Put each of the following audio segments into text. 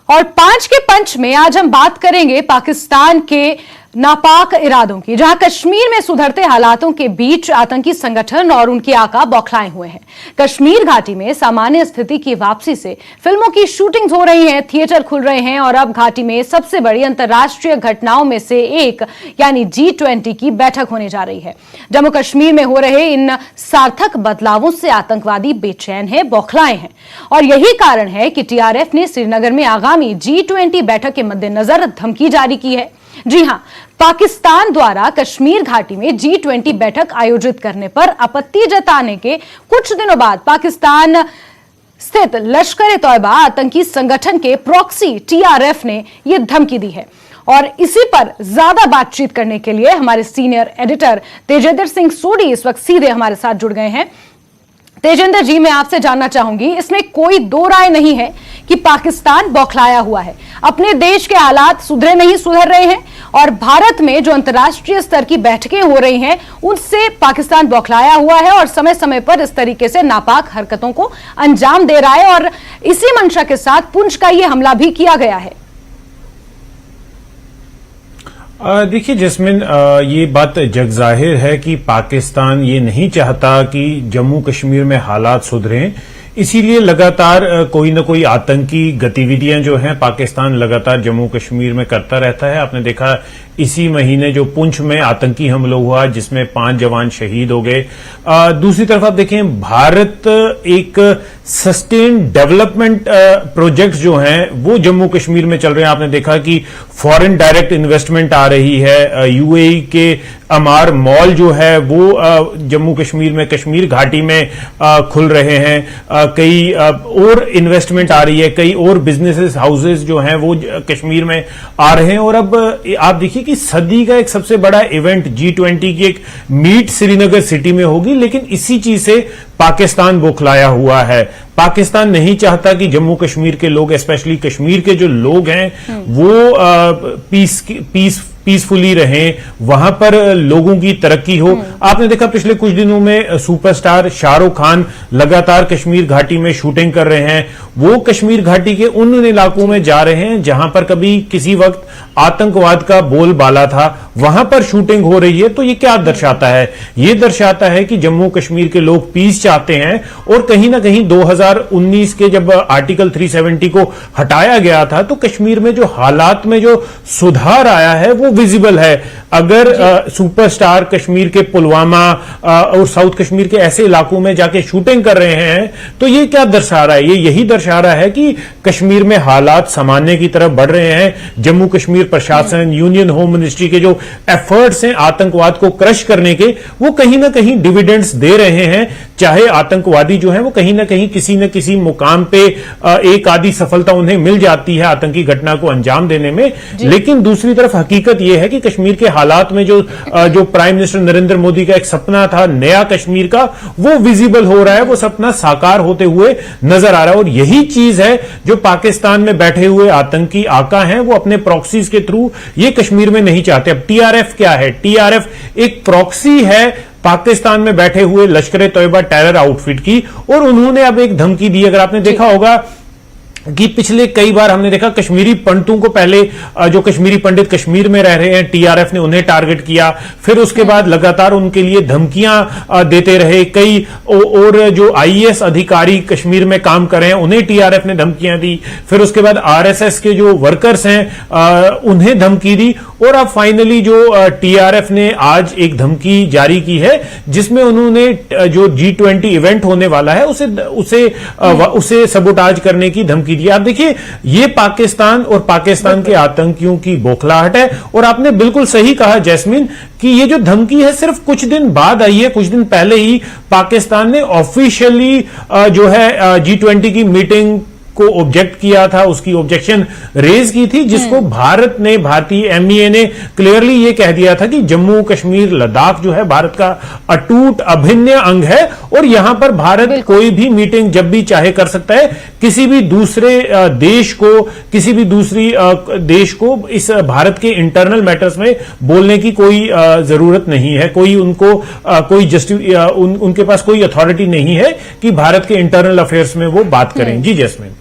और पांच के पंच में आज हम बात करेंगे पाकिस्तान के नापाक इरादों की, जहां कश्मीर में सुधरते हालातों के बीच आतंकी संगठन और उनके आका बौखलाए हुए हैं। कश्मीर घाटी में सामान्य स्थिति की वापसी से फिल्मों की शूटिंग्स हो रही हैं, थिएटर खुल रहे हैं और अब घाटी में सबसे बड़ी अंतर्राष्ट्रीय घटनाओं में से एक यानी G20 की बैठक होने जा रही है। जम्मू कश्मीर में हो रहे इन सार्थक बदलावों से आतंकवादी बेचैन है, बौखलाए हैं और यही कारण है कि TRF ने श्रीनगर में आगामी G20 बैठक के मद्देनजर धमकी जारी की है। जी हां, पाकिस्तान द्वारा कश्मीर घाटी में G20 बैठक आयोजित करने पर आपत्ति जताने के कुछ दिनों बाद पाकिस्तान स्थित लश्कर-ए-तौयबा आतंकी संगठन के प्रॉक्सी TRF ने यह धमकी दी है। और इसी पर ज्यादा बातचीत करने के लिए हमारे सीनियर एडिटर तेजेंद्र सिंह सोडी इस वक्त सीधे हमारे साथ जुड़ गए हैं। तेजेंद्र जी, मैं आपसे जानना चाहूंगी, इसमें कोई दो राय नहीं है कि पाकिस्तान बौखलाया हुआ है, अपने देश के हालात सुधरे नहीं सुधर रहे हैं और भारत में जो अंतर्राष्ट्रीय स्तर की बैठकें हो रही हैं उनसे पाकिस्तान बौखलाया हुआ है और समय समय पर इस तरीके से नापाक हरकतों को अंजाम दे रहा है और इसी मंशा के साथ पुंछ का यह हमला भी किया गया है। देखिए जैस्मिन, ये बात जग जाहिर है कि पाकिस्तान ये नहीं चाहता कि जम्मू कश्मीर में हालात सुधरें, इसीलिए लगातार कोई न कोई आतंकी गतिविधियां जो हैं पाकिस्तान लगातार जम्मू कश्मीर में करता रहता है। आपने देखा इसी महीने जो पुंछ में आतंकी हमला हुआ जिसमें 5 जवान शहीद हो गए। दूसरी तरफ आप देखें, भारत एक सस्टेन डेवलपमेंट प्रोजेक्ट जो हैं वो जम्मू कश्मीर में चल रहे हैं। आपने देखा कि फॉरेन डायरेक्ट इन्वेस्टमेंट आ रही है, UAE के अमार मॉल जो है वो जम्मू कश्मीर में कश्मीर घाटी में खुल रहे हैं, कई और इन्वेस्टमेंट आ रही है, कई और बिजनेसेस हाउसेस जो हैं वो कश्मीर में आ रहे हैं। और अब आप देखिए कि सदी का एक सबसे बड़ा इवेंट G20 की एक मीट श्रीनगर सिटी में होगी, लेकिन इसी चीज से पाकिस्तान बौखलाया हुआ है। पाकिस्तान नहीं चाहता कि जम्मू कश्मीर के लोग, स्पेशली कश्मीर के जो लोग हैं वो पीसफुली रहें, वहां पर लोगों की तरक्की हो। आपने देखा पिछले कुछ दिनों में सुपरस्टार शाहरुख खान लगातार कश्मीर घाटी में शूटिंग कर रहे हैं। वो कश्मीर घाटी के उन इलाकों में जा रहे हैं जहां पर कभी किसी वक्त आतंकवाद का बोलबाला था, वहां पर शूटिंग हो रही है। तो ये क्या दर्शाता है? ये दर्शाता है कि जम्मू कश्मीर के लोग पीस चाहते हैं और कहीं ना कहीं 2019 के जब आर्टिकल 370 को हटाया गया था तो कश्मीर में जो हालात में जो सुधार आया है वो विजिबल है। अगर सुपरस्टार कश्मीर के पुलवामा और साउथ कश्मीर के ऐसे इलाकों में जाके शूटिंग कर रहे हैं तो ये क्या दर्शा रहा है? ये यही दर्शा रहा है कि कश्मीर में हालात सामान्य की तरफ बढ़ रहे हैं। जम्मू कश्मीर प्रशासन, यूनियन होम मिनिस्ट्री के जो एफर्ट्स हैं आतंकवाद को क्रश करने के, वो कहीं ना कहीं डिविडेंड्स दे रहे हैं। चाहे आतंकवादी जो है वो कहीं ना कहीं किसी न किसी मुकाम पे एक आधी सफलता उन्हें मिल जाती है आतंकी घटना को अंजाम देने में, लेकिन दूसरी तरफ हकीकत यह है कि कश्मीर के हालात में जो प्राइम मिनिस्टर नरेंद्र मोदी का एक सपना था नया कश्मीर का, वो विजिबल हो रहा है, वो सपना साकार होते हुए नजर आ रहा है। और यही चीज है जो पाकिस्तान में बैठे हुए आतंकी आका हैं वो अपने प्रॉक्सीज के थ्रू ये कश्मीर में नहीं चाहते। अब TRF क्या है? TRF एक प्रॉक्सी है पाकिस्तान में बैठे हुए लश्कर-ए-तौयबा टेरर आउटफिट की, और उन्होंने अब एक धमकी दी। अगर आपने देखा होगा कि पिछले कई बार हमने देखा कश्मीरी पंडितों को, पहले जो कश्मीरी पंडित कश्मीर में रह रहे हैं TRF ने उन्हें टारगेट किया, फिर उसके बाद लगातार उनके लिए धमकियां देते रहे। कई और जो IAS अधिकारी कश्मीर में काम कर रहे हैं उन्हें TRF ने धमकियां दी, फिर उसके बाद RSS के जो वर्कर्स हैं उन्हें धमकी दी, और अब फाइनली जो TRF ने आज एक धमकी जारी की है जिसमें उन्होंने जो G20 इवेंट होने वाला है उसे सबोटाज करने की धमकी दी। आप देखिए ये पाकिस्तान और पाकिस्तान के आतंकियों की बौखलाहट है। और आपने बिल्कुल सही कहा जैस्मिन कि ये जो धमकी है सिर्फ कुछ दिन बाद आई है। कुछ दिन पहले ही पाकिस्तान ने ऑफिशियली जो है G20 की मीटिंग को ऑब्जेक्ट किया था, उसकी ऑब्जेक्शन रेज की थी, जिसको भारतीय MEA ने क्लियरली ये कह दिया था कि जम्मू कश्मीर लद्दाख जो है भारत का अटूट अभिन्न अंग है और यहां पर भारत कोई भी मीटिंग जब भी चाहे कर सकता है। किसी भी दूसरे देश को, किसी भी दूसरी देश को इस भारत के इंटरनल मैटर्स में बोलने की कोई जरूरत नहीं है। कोई उनको उनके पास कोई अथॉरिटी नहीं है कि भारत के इंटरनल अफेयर्स में वो बात करें। जी जैस्मिन।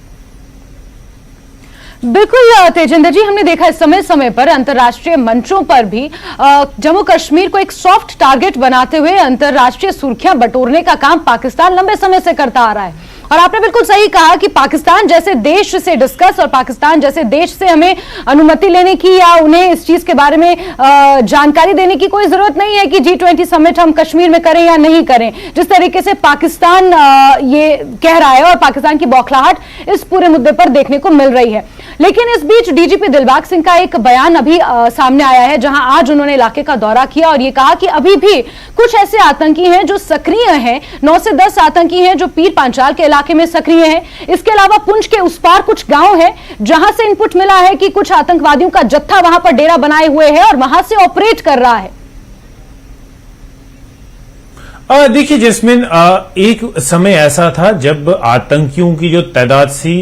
बिल्कुल तेजेंद्र जी, हमने देखा है समय समय पर अंतर्राष्ट्रीय मंचों पर भी जम्मू कश्मीर को एक सॉफ्ट टारगेट बनाते हुए अंतर्राष्ट्रीय सुर्खियां बटोरने का काम पाकिस्तान लंबे समय से करता आ रहा है। और आपने बिल्कुल सही कहा कि पाकिस्तान जैसे देश से डिस्कस और पाकिस्तान जैसे देश से हमें अनुमति लेने की या उन्हें इस चीज के बारे में जानकारी देने की कोई जरूरत नहीं है कि G20 समिट हम कश्मीर में करें या नहीं करें। जिस तरीके से पाकिस्तान ये कह रहा है और पाकिस्तान की बौखलाहट इस पूरे मुद्दे पर देखने को मिल रही है। लेकिन इस बीच डीजीपी दिलबाग सिंह का एक बयान अभी सामने आया है, जहां आज उन्होंने इलाके का दौरा किया और ये कहा कि अभी भी कुछ ऐसे आतंकी हैं जो सक्रिय हैं, 9 से 10 आतंकी हैं जो पीर पांचाल के इलाके में सक्रिय हैं। इसके अलावा पुंछ के उस पार कुछ गांव हैं जहां से इनपुट मिला है कि कुछ आतंकवादियों का जत्था वहां पर डेरा बनाए हुए है और वहां से ऑपरेट कर रहा है। देखिए जैस्मिन, एक समय ऐसा था जब आतंकियों की जो तादाद सी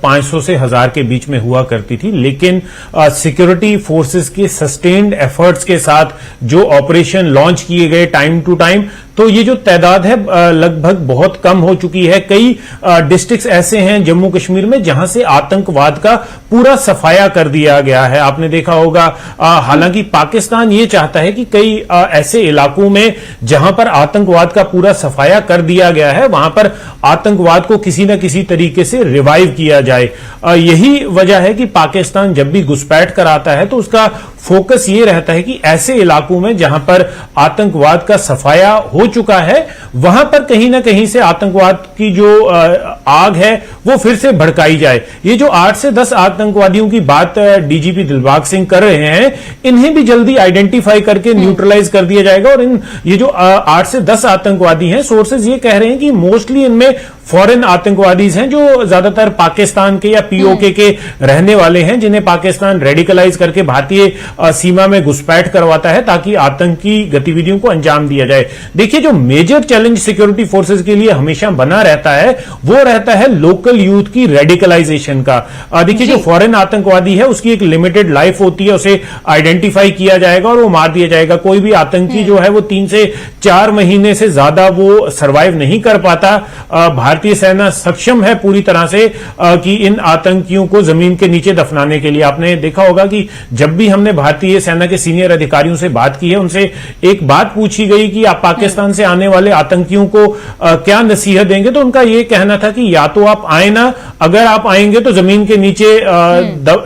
500 से 1000 के बीच में हुआ करती थी, लेकिन सिक्योरिटी फोर्सेस के सस्टेन्ड एफर्ट्स के साथ जो ऑपरेशन लॉन्च किए गए टाइम टू टाइम, तो ये जो तादाद है लगभग बहुत कम हो चुकी है। कई डिस्ट्रिक्ट्स ऐसे हैं जम्मू कश्मीर में जहां से आतंकवाद का पूरा सफाया कर दिया गया है। आपने देखा होगा, हालांकि पाकिस्तान ये चाहता है कि कई ऐसे इलाकों में जहां पर आतंकवाद का पूरा सफाया कर दिया गया है वहां पर आतंकवाद को किसी न किसी तरीके से रिवाइव किया जाए। यही वजह है कि पाकिस्तान जब भी घुसपैठ कराता है तो उसका फोकस ये रहता है कि ऐसे इलाकों में जहां पर आतंकवाद का सफाया हो चुका है वहां पर कहीं ना कहीं से आतंकवाद की जो आग है वो फिर से भड़काई जाए। ये जो 8 से 10 आतंकवादियों की बात डीजीपी दिलबाग सिंह कर रहे हैं, इन्हें भी जल्दी आइडेंटिफाई करके न्यूट्रलाइज कर दिया जाएगा। और ये जो 8 से 10 आतंकवादी हैं, सोर्सेज ये कह रहे हैं कि मोस्टली इनमें फॉरेन आतंकवादी हैं जो ज्यादातर पाकिस्तान के या पीओके के रहने वाले हैं, जिन्हें पाकिस्तान रेडिकलाइज करके भारतीय सीमा में घुसपैठ करवाता है ताकि आतंकी गतिविधियों को अंजाम दिया जाए। देखिए, जो मेजर चैलेंज सिक्योरिटी फोर्सेज के लिए हमेशा बना रहता है वो रहता है लोकल यूथ की रेडिकलाइजेशन का। देखिए, जो फॉरेन आतंकवादी है उसकी एक लिमिटेड लाइफ होती है, उसे आइडेंटिफाई किया जाएगा और वो मार दिया जाएगा। कोई भी आतंकी जो है वो 3 से 4 महीने से ज्यादा वो सर्वाइव नहीं कर पाता। भारतीय सेना सक्षम है पूरी तरह से कि इन आतंकियों को जमीन के नीचे दफनाने के लिए। आपने देखा होगा कि जब भी हमने भारतीय सेना के सीनियर अधिकारियों से बात की है, उनसे एक बात पूछी गई कि आप पाकिस्तान से आने वाले आतंकियों को क्या नसीहत देंगे, तो उनका यह कहना था कि या तो आप आए ना, अगर आप आएंगे तो जमीन के नीचे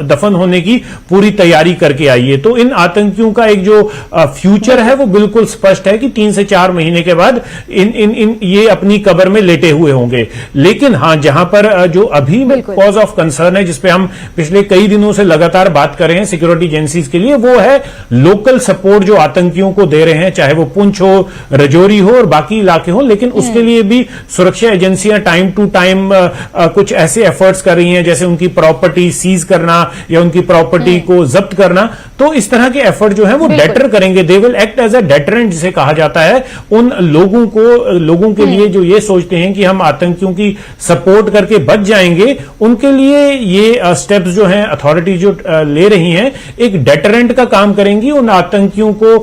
दफन होने की पूरी तैयारी करके आइए। तो इन आतंकियों का एक जो फ्यूचर है वो बिल्कुल स्पष्ट है कि 3 से 4 महीने के बाद ये अपनी कब्र में लेटे हुए होंगे। लेकिन हां, जहां पर जो अभी कॉज ऑफ कंसर्न है, जिसपे हम पिछले कई दिनों से लगातार बात कर रहे हैं सिक्योरिटी एजेंसीज के लिए, वो है लोकल सपोर्ट जो आतंकियों को दे रहे हैं, चाहे वो पुंछ हो, रजौरी हो और बाकी इलाके हो। लेकिन उसके लिए भी सुरक्षा एजेंसियां टाइम टू टाइम कुछ ऐसे एफर्ट्स कर रही हैं, जैसे उनकी प्रॉपर्टी सीज करना या उनकी प्रॉपर्टी को जब्त करना। तो इस तरह के एफर्ट जो है वो डेटर करेंगे, they will act as a deterrent जिसे कहा जाता है उन लोगों के लिए जो ये सोचते हैं कि हम आतंकियों की सपोर्ट करके बच जाएंगे। उनके लिए ये स्टेप्स जो हैं अथॉरिटी जो ले रही हैं एक डेटरेंट का काम करेंगी उन आतंकियों को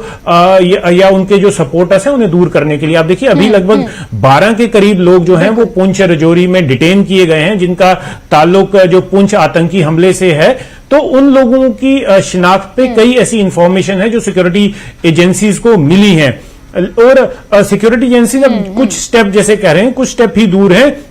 या उनके जो सपोर्टर्स हैं उन्हें दूर करने के लिए। आप देखिए, अभी लगभग 12 के करीब लोग जो हैं वो पुंछ रजौरी में डिटेन किए गए हैं, जिनका ताल्लुक जो पुंछ आतंकी हमले से है। तो उन लोगों की शिनाख्त पे कई ऐसी इंफॉर्मेशन है जो सिक्योरिटी एजेंसीज को मिली है और सिक्योरिटी एजेंसीज अब कुछ स्टेप, जैसे कह रहे हैं, कुछ स्टेप ही दूर है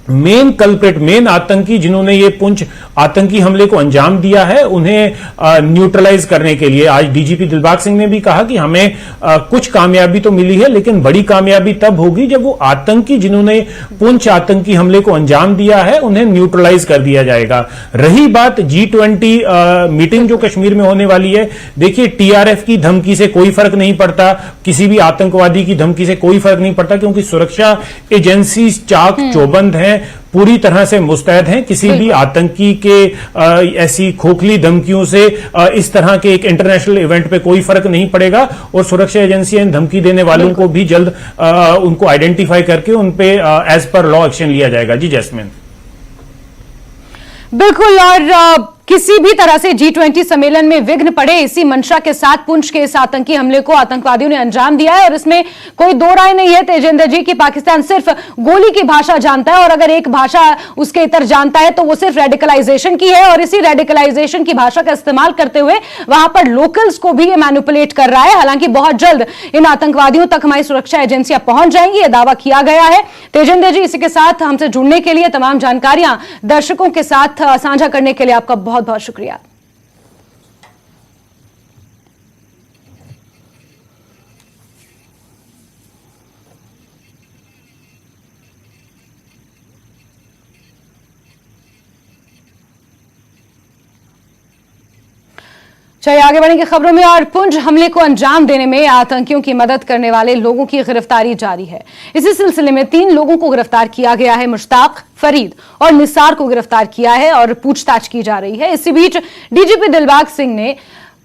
मेन कल्प्रिट, मेन आतंकी जिन्होंने ये पुंछ आतंकी हमले को अंजाम दिया है, उन्हें न्यूट्रलाइज करने के लिए आज डीजीपी दिलबाग सिंह ने भी कहा कि हमें कुछ कामयाबी तो मिली है, लेकिन बड़ी कामयाबी तब होगी जब वो आतंकी जिन्होंने पुंछ आतंकी हमले को अंजाम दिया है उन्हें न्यूट्रलाइज कर दिया जाएगा। रही बात G20 मीटिंग जो कश्मीर में होने वाली है, देखिए टीआरएफ की धमकी से कोई फर्क नहीं पड़ता, किसी भी आतंकवादी की धमकी से कोई फर्क नहीं पड़ता, क्योंकि सुरक्षा एजेंसी चाक चौबंद हैं, पूरी तरह से मुस्तैद हैं। किसी भी आतंकी के ऐसी खोखली धमकियों से इस तरह के एक इंटरनेशनल इवेंट पे कोई फर्क नहीं पड़ेगा और सुरक्षा एजेंसियां इन धमकी देने वालों को भी जल्द उनको आइडेंटिफाई करके उन पे एज पर लॉ एक्शन लिया जाएगा। जी जैस्मिन। बिल्कुल, और किसी भी तरह से G20 सम्मेलन में विघ्न पड़े, इसी मंशा के साथ पुंछ के इस आतंकी हमले को आतंकवादियों ने अंजाम दिया है। और इसमें कोई दो राय नहीं है तेजेंद्र जी कि पाकिस्तान सिर्फ गोली की भाषा जानता है, और अगर एक भाषा उसके इतर जानता है तो वो सिर्फ रेडिकलाइजेशन की है, और इसी रेडिकलाइजेशन की भाषा का इस्तेमाल करते हुए वहां पर लोकल्स को भी ये मैनिपुलेट कर रहा है। हालांकि बहुत जल्द इन आतंकवादियों तक हमारी सुरक्षा एजेंसियां पहुंच जाएंगी, यह दावा किया गया है। तेजेंद्र जी, इसी के साथ हमसे जुड़ने के लिए, तमाम जानकारियां दर्शकों के साथ साझा करने के लिए आपका बहुत बहुत शुक्रिया। चलिए आगे बढ़ेंगे खबरों में। और पुंछ हमले को अंजाम देने में आतंकियों की मदद करने वाले लोगों की गिरफ्तारी जारी है। इसी सिलसिले में 3 लोगों को गिरफ्तार किया गया है। मुश्ताक, फरीद और निसार को गिरफ्तार किया है और पूछताछ की जा रही है। इसी बीच डीजीपी दिलबाग सिंह ने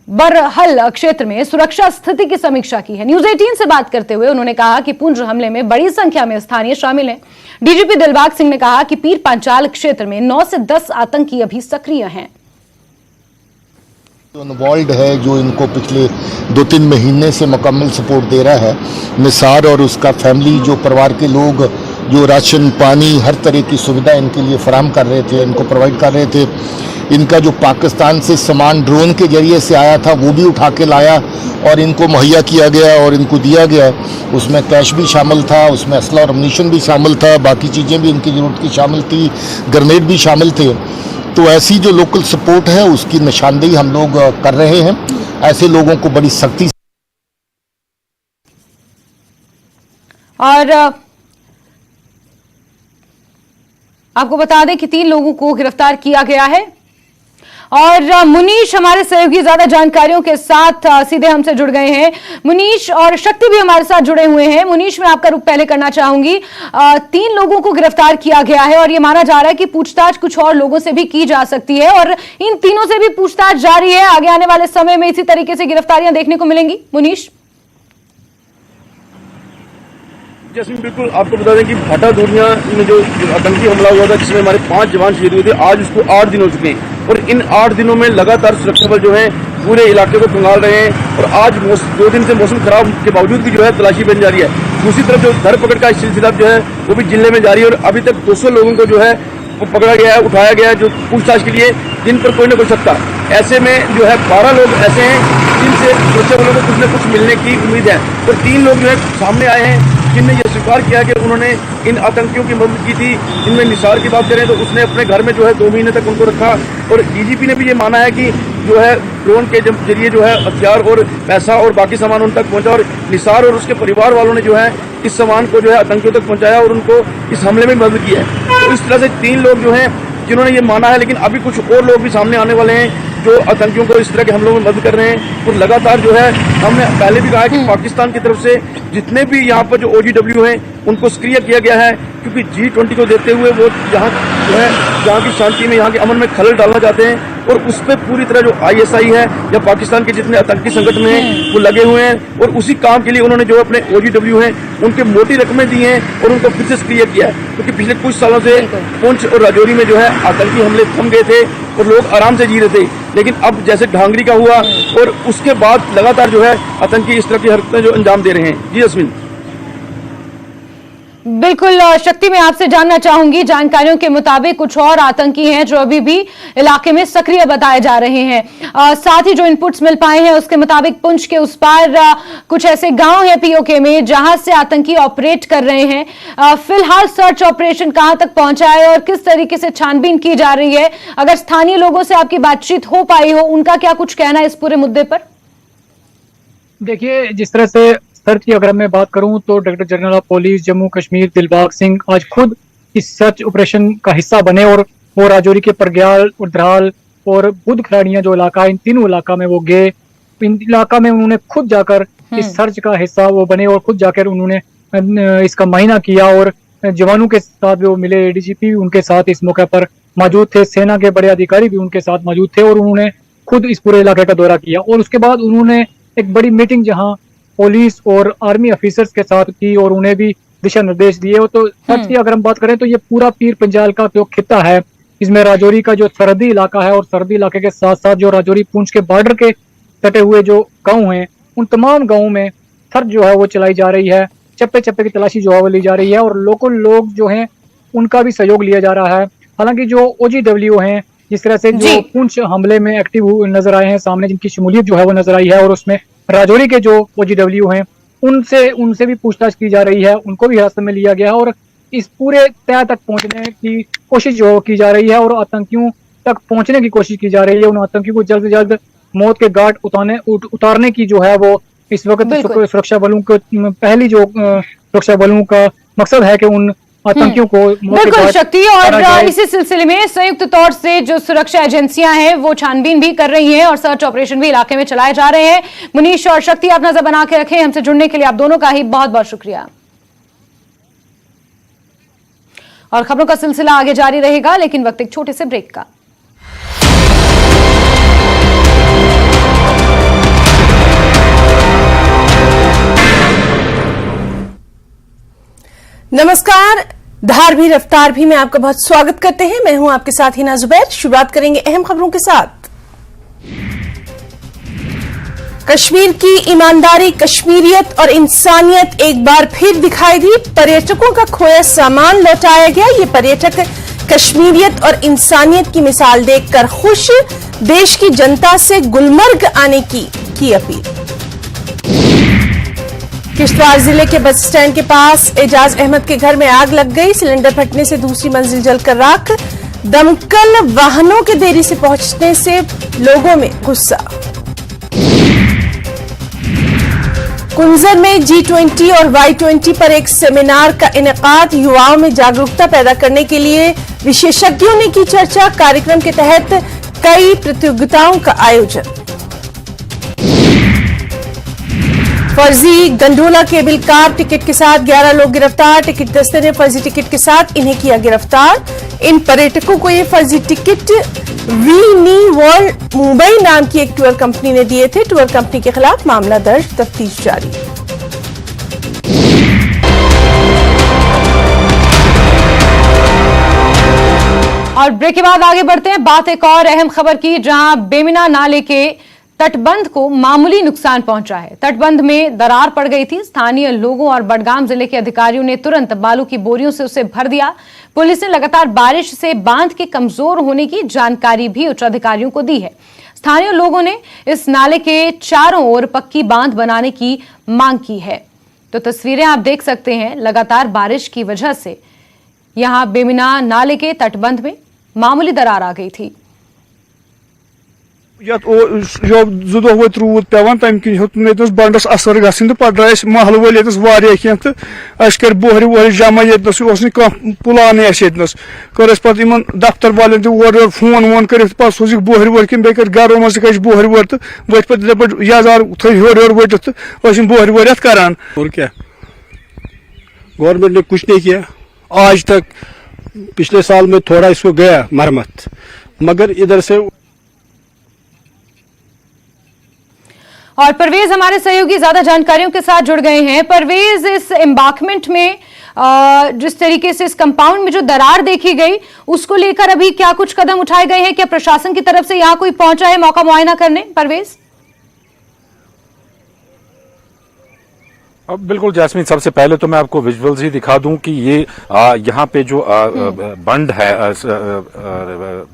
बरहल क्षेत्र में सुरक्षा स्थिति की समीक्षा की है। न्यूज 18 से बात करते हुए उन्होंने कहा कि पुंछ हमले में बड़ी संख्या में स्थानीय शामिल हैं। डीजीपी दिलबाग सिंह ने कहा कि पीर पांचाल क्षेत्र में 9 से 10 आतंकी अभी सक्रिय हैं। इन्वॉल्व है, जो इनको पिछले 2-3 महीने से मुकम्मल सपोर्ट दे रहा है। निसार और उसका फैमिली, जो परिवार के लोग जो राशन पानी हर तरह की सुविधा इनके लिए फराहम कर रहे थे, इनको प्रोवाइड कर रहे थे। इनका जो पाकिस्तान से सामान ड्रोन के जरिए से आया था वो भी उठा के लाया और इनको मुहैया किया गया और इनको दिया गया। उसमें कैश भी शामिल था, उसमें असला और अम्यूनिशन भी शामिल था, बाकी चीज़ें भी इनकी ज़रूरत की शामिल थी, ग्रेनेड भी शामिल थे। तो ऐसी जो लोकल सपोर्ट है उसकी निशानदेही हम लोग कर रहे हैं। ऐसे लोगों को बड़ी सख्ती और आपको बता दें कि 3 लोगों को गिरफ्तार किया गया है। और मुनीश हमारे सहयोगी ज्यादा जानकारियों के साथ सीधे हमसे जुड़ गए हैं। मुनीश और शक्ति भी हमारे साथ जुड़े हुए हैं। मुनीश, मैं आपका रुख पहले करना चाहूंगी। 3 लोगों को गिरफ्तार किया गया है और ये माना जा रहा है कि पूछताछ कुछ और लोगों से भी की जा सकती है, और इन तीनों से भी पूछताछ जारी है। आगे आने वाले समय में इसी तरीके से गिरफ्तारियां देखने को मिलेंगी। मुनीश जैसे बिल्कुल आपको बता दें कि भाटा दूरियां में जो आतंकी हमला हुआ था जिसमें हमारे 5 जवान शहीद हुए थे, आज उसको 8 दिन हो चुके हैं और इन 8 दिनों में लगातार सुरक्षा बल जो है पूरे इलाके को खंगाल रहे हैं। और आज 2 दिन से मौसम खराब के बावजूद भी जो है तलाशी बन जारी है। दूसरी तरफ जो धरपकड़ का सिलसिला जो है वो भी जिले में जारी है और अभी तक 200 लोगों को जो है वो पकड़ा गया है, उठाया गया है, जो पूछताछ के लिए दिन पर कोई न कोई सकता। ऐसे में जो है 12 लोग ऐसे हैं जिनसे सुरक्षा बलों को कुछ न कुछ मिलने की उम्मीद है। और 3 लोग जो है सामने आए हैं जिनने ये स्वीकार किया कि उन्होंने इन आतंकियों की मदद की थी। इनमें निसार की बात करें तो उसने अपने घर में जो है 2 महीने तक उनको रखा। और डीजीपी ने भी ये माना है कि जो है ड्रोन के जरिए जो है हथियार और पैसा और बाकी सामान उन तक पहुंचा और निसार और उसके परिवार वालों ने जो है इस सामान को जो है आतंकियों तक पहुंचाया और उनको इस हमले में मदद की है। तो इस तरह से 3 लोग जो हैं जिन्होंने ये माना है, लेकिन अभी कुछ और लोग भी सामने आने वाले हैं जो आतंकियों को इस तरह के हमलों में मदद कर रहे हैं। और लगातार जो है हमने पहले भी कहा है कि पाकिस्तान की तरफ से जितने भी यहाँ पर जो OGW हैं उनको सक्रिय किया गया है, क्योंकि G20 को देखते हुए वो यहाँ जो है यहाँ की शांति में, यहाँ के अमन में खलल डालना चाहते हैं। और उस पर पूरी तरह जो ISI है या पाकिस्तान के जितने आतंकी संगठन हैं वो लगे हुए हैं और उसी काम के लिए उन्होंने जो अपने OGW हैं उनके मोटी रकमें दी हैं और उनको फिर से सक्रिय किया है। क्योंकि पिछले कुछ सालों से पुंछ और राजौरी में जो है आतंकी हमले थम गए थे और लोग आराम से जी रहे थे, लेकिन अब जैसे ढांगरी का हुआ और उसके बाद लगातार जो है आतंकी इस तरह की हरकतें जो अंजाम दे रहे हैं। जी अश्विन। बिल्कुल शक्ति, मैं आपसे जानना चाहूंगी, जानकारियों के मुताबिक कुछ और आतंकी हैं जो अभी भी इलाके में सक्रिय बताए जा रहे हैं। साथ ही जो इनपुट्स मिल पाए हैं उसके मुताबिक पुंछ के उस पार कुछ ऐसे गांव हैं POK में जहां से आतंकी ऑपरेट कर रहे हैं। फिलहाल सर्च ऑपरेशन कहां तक पहुंचा है और किस तरीके से छानबीन की जा रही है? अगर स्थानीय लोगों से आपकी बातचीत हो पाई हो, उनका क्या कुछ कहना है इस पूरे मुद्दे पर? देखिए, जिस तरह से सर्च की अगर मैं बात करूं तो Director General of Police Jammu Kashmir Dilbagh Singh आज खुद इस सर्च ऑपरेशन का हिस्सा बने और वो राजौरी के परग्याल और द्राल और बुध खराड़ियां जो इलाका, इन तीनों इलाका में वो गए। इन इलाका में उन्होंने खुद जाकर इस सर्च का हिस्सा वो बने और खुद जाकर उन्होंने इसका मायना किया और जवानों के साथ भी वो मिले। ADGP उनके साथ इस मौके पर मौजूद थे, सेना के बड़े अधिकारी भी उनके साथ मौजूद थे और उन्होंने खुद इस पूरे इलाके का दौरा किया। और उसके बाद उन्होंने एक बड़ी मीटिंग जहाँ पुलिस और आर्मी ऑफिसर्स के साथ की और उन्हें भी दिशा निर्देश दिए। तो सर्च की अगर हम बात करें तो ये पूरा पीर पंजाल का जो खिता है इसमें राजौरी का जो सरहदी इलाका है और सरहदी इलाके के साथ साथ जो राजौरी पुंछ के बॉर्डर के सटे हुए जो गांव हैं, उन तमाम गांवों में सर्च जो है वो चलाई जा रही है। चप्पे चप्पे की तलाशी जो है वो ली जा रही है और लोकल लोग जो हैं उनका भी सहयोग लिया जा रहा है। हालांकि जो OGW हैं, जिस तरह से जो पुंछ हमले में एक्टिव नजर आए हैं सामने, जिनकी शमूलियत जो है वो नजर आई है, और उसमें राजौरी के जो OGW हैं उनसे भी पूछताछ की जा रही है, उनको भी हिरासत में लिया गया है और इस पूरे तय तक पहुंचने की कोशिश जो की जा रही है और आतंकियों तक पहुंचने की कोशिश की जा रही है। उन आतंकियों को जल्द से जल्द मौत के घाट उतारने की जो है वो इस वक्त सुरक्षा बलों को पहली जो सुरक्षा बलों का मकसद है कि उन आतंकियों को बिल्कुल शक्ति। और इसी सिलसिले में संयुक्त तौर से जो सुरक्षा एजेंसियां हैं वो छानबीन भी कर रही हैं और सर्च ऑपरेशन भी इलाके में चलाए जा रहे हैं। मुनीश और शक्ति, आप नजर बना के रखें। हमसे जुड़ने के लिए आप दोनों का ही बहुत बहुत शुक्रिया। और खबरों का सिलसिला आगे जारी रहेगा, लेकिन वक्त एक छोटे से ब्रेक का। नमस्कार, धार भी रफ्तार भी में आपका बहुत स्वागत करते हैं। मैं हूं आपके साथ हिना जुबैर। शुरुआत करेंगे अहम खबरों के साथ। कश्मीर की ईमानदारी, कश्मीरियत और इंसानियत एक बार फिर दिखाई दी। पर्यटकों का खोया सामान लौटाया गया। ये पर्यटक कश्मीरियत और इंसानियत की मिसाल देखकर खुश। देश की जनता से गुलमर्ग आने की अपील। किश्तवाड़ जिले के बस स्टैंड के पास एजाज अहमद के घर में आग लग गई। सिलेंडर फटने से दूसरी मंजिल जलकर राख। दमकल वाहनों के देरी से पहुंचने से लोगों में गुस्सा। कुंजर में G20 और Y20 पर एक सेमिनार का इनेकाद। युवाओं में जागरूकता पैदा करने के लिए विशेषज्ञों ने की चर्चा। कार्यक्रम के तहत कई प्रतियोगिताओं का आयोजन। फर्जी गंडोला केबल कार टिकट के साथ 11 लोग गिरफ्तार। टिकट दस्ते ने फर्जी टिकट के साथ इन्हें किया गिरफ्तार। इन पर्यटकों को ये फर्जी टिकट वीनी वर्ल्ड मुंबई नाम की एक टूर कंपनी ने दिए थे। टूर कंपनी के खिलाफ मामला दर्ज, तफ्तीश जारी। और ब्रेक के बाद आगे बढ़ते हैं। बात एक और अहम खबर की, जहां बेमिना नाले के तटबंध को मामूली नुकसान पहुंचा है। तटबंध में दरार पड़ गई थी। स्थानीय लोगों और बडगाम जिले के अधिकारियों ने तुरंत बालू की बोरियों से उसे भर दिया। पुलिस ने लगातार बारिश से बांध के कमजोर होने की जानकारी भी उच्च अधिकारियों को दी है। स्थानीय लोगों ने इस नाले के चारों ओर पक्की बांध बनाने की मांग की है। तो तस्वीरें आप देख सकते हैं। लगातार बारिश की वजह से यहां बेमिना नाले के तटबंध में मामूली दरार आ गई थी। जो दह वो रूद पेवान तम किन हेत बंडस असर गन तो पे महल वल ये तो कर बोहर वोहर जमा ये पुलान कर पे दफ्तर वाले और फोन वोन कर सूजिक बोहर वोहर कि बे गरों मज कह बोहर वोहर तो वत पे याजार थो हर वट तो बोहर वोहर करान। और क्या गवर्नमेंट ने कुछ नहीं किया आज तक। पिछले साल में थोड़ा इसको गया मरम्मत, मगर इधर से। और परवेज हमारे सहयोगी ज्यादा जानकारियों के साथ जुड़ गए हैं। परवेज, इस एम्बार्कमेंट में जिस तरीके से इस कंपाउंड में जो दरार देखी गई, उसको लेकर अभी क्या कुछ कदम उठाए गए हैं? क्या प्रशासन की तरफ से यहां कोई पहुंचा है मौका मुआयना करने? परवेज। अब बिल्कुल जैस्मीन, सबसे पहले तो मैं आपको विजुअल्स ही दिखा दूं कि ये यहाँ पे जो बंड है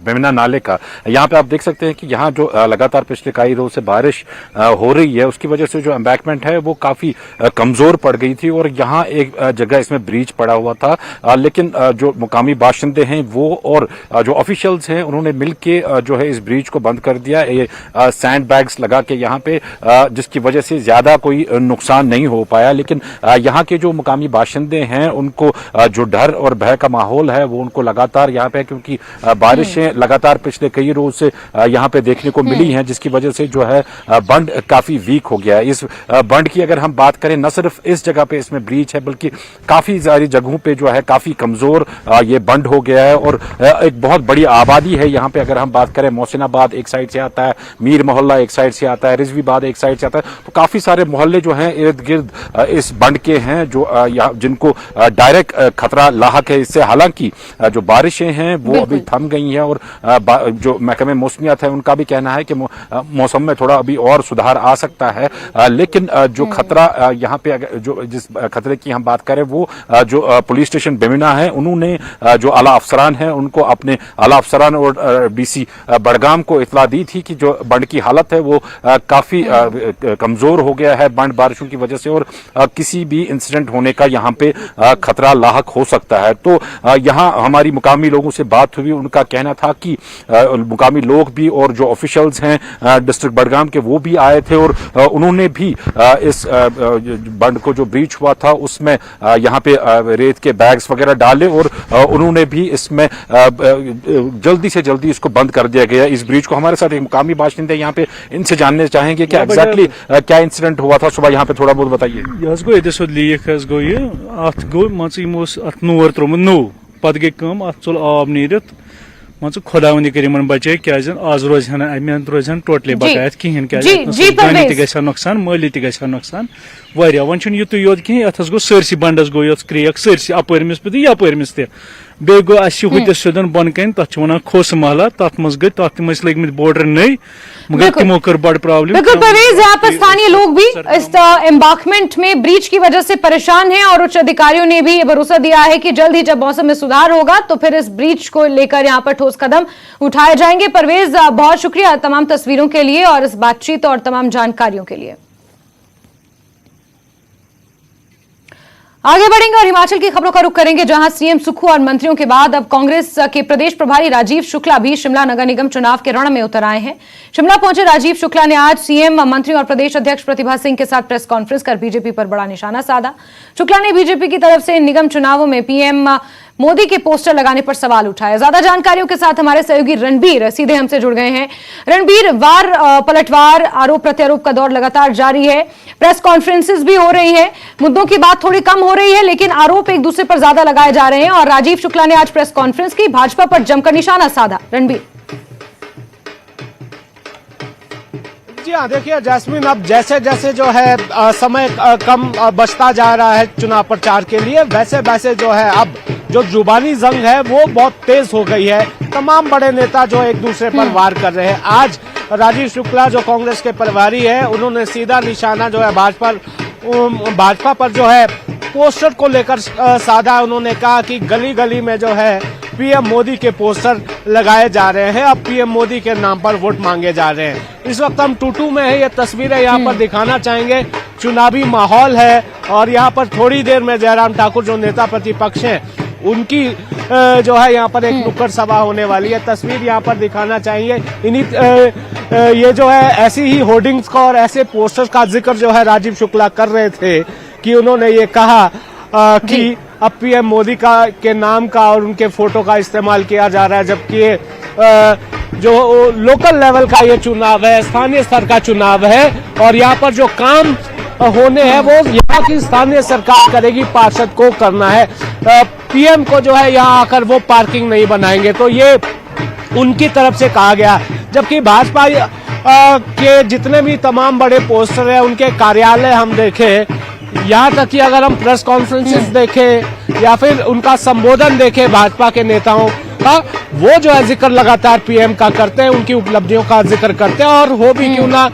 बेमिना नाले का, यहाँ पे आप देख सकते हैं कि यहाँ जो लगातार पिछले कई रोज से बारिश हो रही है, उसकी वजह से जो एम्बैंकमेंट है वो काफी कमजोर पड़ गई थी और यहाँ एक जगह इसमें ब्रीच पड़ा हुआ था। लेकिन जो मुकामी बाशिंदे हैं वो और जो ऑफिशियल्स हैं उन्होंने मिलके जो है इस ब्रीच को बंद कर दिया, ये सैंड बैग्स लगा के यहाँ पे, जिसकी वजह से ज्यादा कोई नुकसान नहीं हो पाया। लेकिन यहाँ के जो मुकामी बाशिंदे हैं उनको जो डर और भय का माहौल है वो उनको लगातार यहाँ पे, क्योंकि बारिशें लगातार पिछले कई रोज से यहाँ पे देखने को मिली हैं, जिसकी वजह से जो है बंड काफी वीक हो गया है। इस बंड की अगर हम बात करें, न सिर्फ इस जगह पे इसमें ब्रीच है बल्कि काफी सारी जगहों पे जो है काफी कमजोर ये बंड हो गया है। और एक बहुत बड़ी आबादी है यहाँ पे। अगर हम बात करें, मोहसिनाबाद एक साइड से आता है, मीर मोहल्ला एक साइड से आता है, रिजवीबाद एक साइड से आता है, तो काफी सारे मोहल्ले जो हैं इर्द गिर्द इस बंड के हैं जो जिनको डायरेक्ट खतरा लाहक है इससे। हालांकि जो बारिशें हैं वो अभी थम गई हैं और जो महकमे मौसमियात है उनका भी कहना है कि मौसम में थोड़ा अभी और सुधार आ सकता है, लेकिन जो खतरा यहाँ पे जो जिस खतरे की हम बात करें वो जो पुलिस स्टेशन बेमिना है उन्होंने जो आला अफसरान है उनको अपने आला अफसरान और डीसी बड़गाम को इतला दी थी कि जो बंड की हालत है वो काफी कमजोर हो गया है बंड बारिशों की वजह से और किसी भी इंसिडेंट होने का यहाँ पे खतरा लाहक हो सकता है। तो यहाँ हमारी मुकामी लोगों से बात हुई, उनका कहना था कि मुकामी लोग भी और जो ऑफिशियल्स हैं डिस्ट्रिक्ट बड़गाम के वो भी आए थे और उन्होंने भी इस बंड को जो ब्रीच हुआ था उसमें यहाँ पे रेत के बैग्स वगैरह डाले और उन्होंने भी इसमें जल्दी से जल्दी इसको बंद कर दिया गया इस ब्रिज को। हमारे साथ एक मुकामी बाशिंदे यहाँ पे, इनसे जानने चाहेंगे क्या एग्जैक्टली क्या इंसिडेंट हुआ था सुबह यहाँ पे, थोड़ा बहुत बताइए। यह लीक गो अत गो अत नोर त्रोमुत नो पत गई कम अत चल आब नीरित मान खुदावंदी कर बचे क्या आज रोज अमे रोज टोटली बकायत कहें क्या नुकसान माली नुकसान वारिया वन युतु योत कहें अत गो सरसी बंडस गो क्रेक सरसी अपरमिस पे यपरमिस बे गो हुतस सोदन बन कन तथ वन खोस महला तथ मज गई तथ लग बॉर्डर नई मगर तिमो कर बड़ प्रॉब्लम। बिल्कुल परवेज, यहाँ पर स्थानीय लोग भी इस एम्बार्कमेंट में ब्रीच की वजह से परेशान हैं और उच्च अधिकारियों ने भी भरोसा दिया है कि जल्द ही जब मौसम में सुधार होगा तो फिर इस ब्रीच को लेकर यहाँ पर ठोस कदम उठाए जाएंगे। परवेज, बहुत शुक्रिया तमाम तस्वीरों के लिए और इस बातचीत और तमाम जानकारियों के लिए। आगे बढ़ेंगे और हिमाचल की खबरों का रुख करेंगे जहां सीएम सुक्खू और मंत्रियों के बाद अब कांग्रेस के प्रदेश प्रभारी राजीव शुक्ला भी शिमला नगर निगम चुनाव के रण में उतर आए हैं। शिमला पहुंचे राजीव शुक्ला ने आज सीएम मंत्रियों और प्रदेश अध्यक्ष प्रतिभा सिंह के साथ प्रेस कॉन्फ्रेंस कर बीजेपी पर बड़ा निशाना साधा। शुक्ला ने बीजेपी की तरफ से निगम चुनावों में पीएम मोदी के पोस्टर लगाने पर सवाल उठाया। ज्यादा जानकारियों के साथ हमारे सहयोगी रणबीर सीधे हमसे जुड़ गए हैं। रणबीर, वार पलटवार आरोप प्रत्यारोप का दौर लगातार जारी है, प्रेस कॉन्फ्रेंसेस भी हो रही है, मुद्दों की बात थोड़ी कम हो रही है लेकिन आरोप एक दूसरे पर ज्यादा लगाए जा रहे हैं और राजीव शुक्ला ने आज प्रेस कॉन्फ्रेंस की, भाजपा पर जमकर निशाना साधा। रणबीर जी हाँ, देखिए जैस्मिन, अब जैसे जैसे जो है समय कम बचता जा रहा है चुनाव प्रचार के लिए, वैसे वैसे जो है अब जो जुबानी जंग है वो बहुत तेज हो गई है। तमाम बड़े नेता जो एक दूसरे पर वार कर रहे हैं। आज राजीव शुक्ला जो कांग्रेस के प्रभारी है उन्होंने सीधा निशाना जो है भाजपा पर जो है पोस्टर को लेकर साधा। उन्होंने कहा कि गली गली में जो है पीएम मोदी के पोस्टर लगाए जा रहे हैं, अब पीएम मोदी के नाम पर वोट मांगे जा रहे हैं। इस वक्त हम टूटू में है, ये तस्वीरें यहाँ पर दिखाना चाहेंगे। चुनावी माहौल है और यहाँ पर थोड़ी देर में जयराम ठाकुर जो नेता प्रतिपक्ष हैं उनकी जो है यहाँ पर एक नुक्कड़ सभा होने वाली है। तस्वीर यहाँ पर दिखाना चाहिए। ये जो है ऐसी ही होर्डिंग्स का और ऐसे पोस्टर्स का जिक्र जो है राजीव शुक्ला कर रहे थे कि उन्होंने ये कहा कि अब पीएम मोदी के नाम का और उनके फोटो का इस्तेमाल किया जा रहा है, जबकि जो लोकल लेवल का ये चुनाव है, स्थानीय स्तर का चुनाव है और यहाँ पर जो काम होने हैं वो यहाँ की स्थानीय सरकार करेगी, पार्षद को करना है। पीएम को जो है यहाँ आकर वो पार्किंग नहीं बनाएंगे, तो ये उनकी तरफ से कहा गया। जबकि भाजपा के जितने भी तमाम बड़े पोस्टर हैं उनके कार्यालय हम देखें, यहाँ तक कि अगर हम प्रेस कॉन्फ्रेंसेस देखें या फिर उनका संबोधन देखें भाजपा के नेताओं का, वो जो है जिक्र लगातार पीएम का करते हैं, उनकी उपलब्धियों का जिक्र करते हैं और हो भी क्यों ना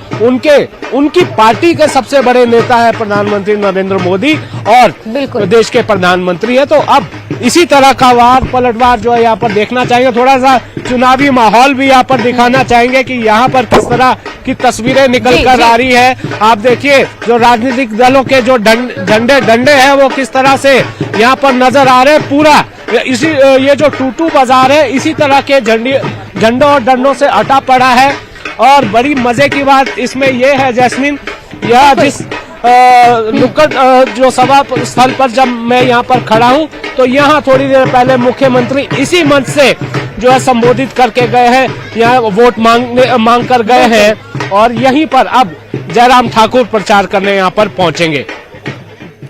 उनकी पार्टी के सबसे बड़े नेता है प्रधानमंत्री नरेंद्र मोदी और देश के प्रधानमंत्री है। तो अब इसी तरह का वार पलटवार जो है यहाँ पर देखना चाहेंगे। थोड़ा सा चुनावी माहौल भी यहाँ पर दिखाना चाहेंगे कि यहाँ पर किस तरह की तस्वीरें निकल कर आ रही है। आप देखिए जो राजनीतिक दलों के जो डंडे हैं वो किस तरह से यहाँ पर नजर आ रहे हैं। पूरा ये जो टूटू बाजार है इसी तरह के झंडों और डंडों से अटा पड़ा है। और बड़ी मजे की बात इसमें यह है जैस्मिन, यह जिस नुक्कड़ जो सभा स्थल पर जब मैं यहाँ पर खड़ा हूँ तो यहाँ थोड़ी देर पहले मुख्यमंत्री इसी मंच से जो है संबोधित करके गए हैं, यहाँ वोट मांग कर गए हैं और यहीं पर अब जयराम ठाकुर प्रचार करने यहाँ पर पहुंचेंगे।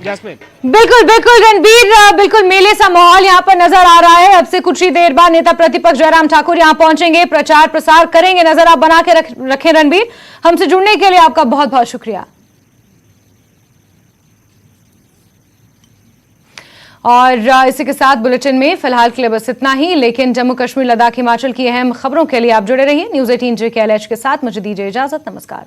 बिल्कुल रणबीर, बिल्कुल मेले सा माहौल यहाँ पर नजर आ रहा है। अब से कुछ ही देर बाद नेता प्रतिपक्ष जयराम ठाकुर यहाँ पहुंचेंगे, प्रचार प्रसार करेंगे। नजर आप बना के रखें रणबीर। हमसे जुड़ने के लिए आपका बहुत बहुत शुक्रिया। और इसी के साथ बुलेटिन में फिलहाल के लिए बस इतना ही, लेकिन जम्मू कश्मीर, लद्दाख, हिमाचल की अहम खबरों के लिए आप जुड़े रहिए न्यूज़ 18 JKLH के साथ। मुझे दीजिए इजाजत, नमस्कार।